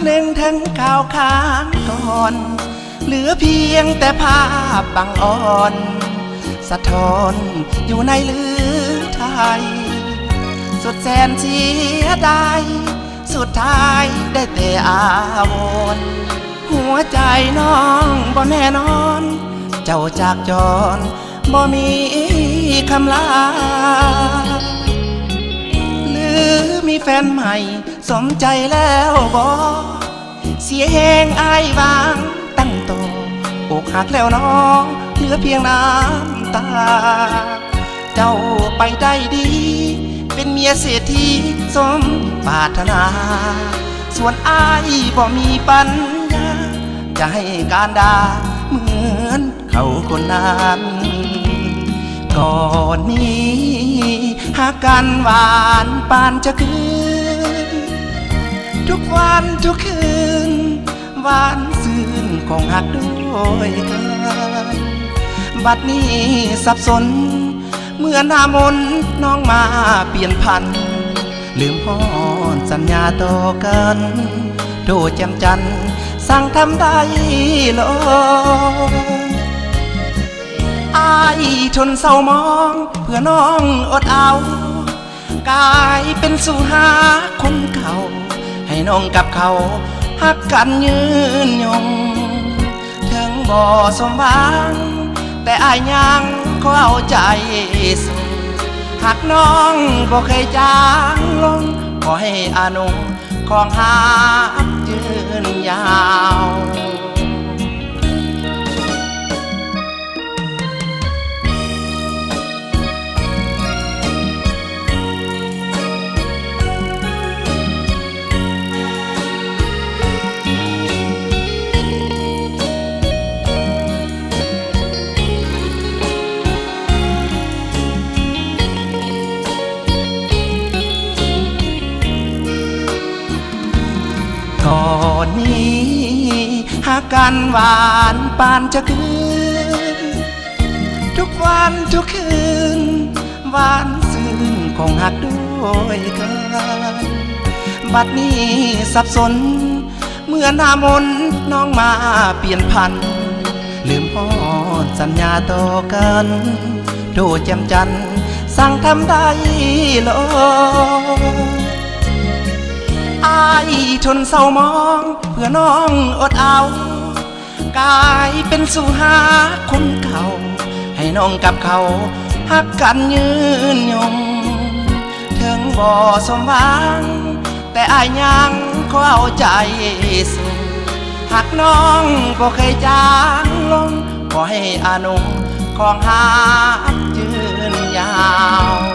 หนึ่งถึงข่าวค้างก่อนเหลือเพียงแต่ภาพบางอ่อนสะท้อนอยู่ในลือไทยสุดแสนเสียดายสุดท้ายได้แต่อาวรณ์หัวใจน้องบ่แน่นอนเจ้าจากจรบ่มีคำลาหรือมีแฟนใหม่สมใจแล้วบ่เสียแหงอายวางตั้งโตอกหักแล้วน้องเหลือเพียงน้ำตาเจ้าไปได้ดีเป็นเมียเศรษฐีสมปรารถนาส่วนอ้ายบ่มีปัญญาจะให้การด่าเหมือนเขาคนนั้นก่อนนี้หากกันหวานปานจะคืนทุกวันทุกคืนหวานซื่นคงหักด้วยกันบัดนี้สับสนเมื่อหน้ามนน้องมาเปลี่ยนพันลืมพรสัญญาต่อกันโดดแจ่มจันสั่งทำได้ลงอายทนเศร้ามองเพื่อน้องอดเอากลายเป็นสู่หาคนเก่าให้น้องกับเขาหักกันยืนยงถึงบ่สมหวังแต่อายยังเขาเอาใจสู้หากน้องบ่เคยจางลงขอให้อานุของหายืนยาวก่อนนี้หากกันหวานปานจะคืนทุกวันทุกคืนหวานซื่นคงหักด้วยกันบัดนี้สับสนเมื่อหน้ามนน้องมาเปลี่ยนพันลืมพรสัญญาต่อกันโดดแจ่มจันสั่งทำได้ลงอายทนเศร้ามองเพื่อน้องอดเอากลายเป็นสู่หาคนเก่าให้น้องกับเขาหักกันยืนยงถึงบ่สมหวังแต่อายยังเขาเอาใจสู้หากน้องบ่เคยจางลงขอให้อานุของหายืนยาว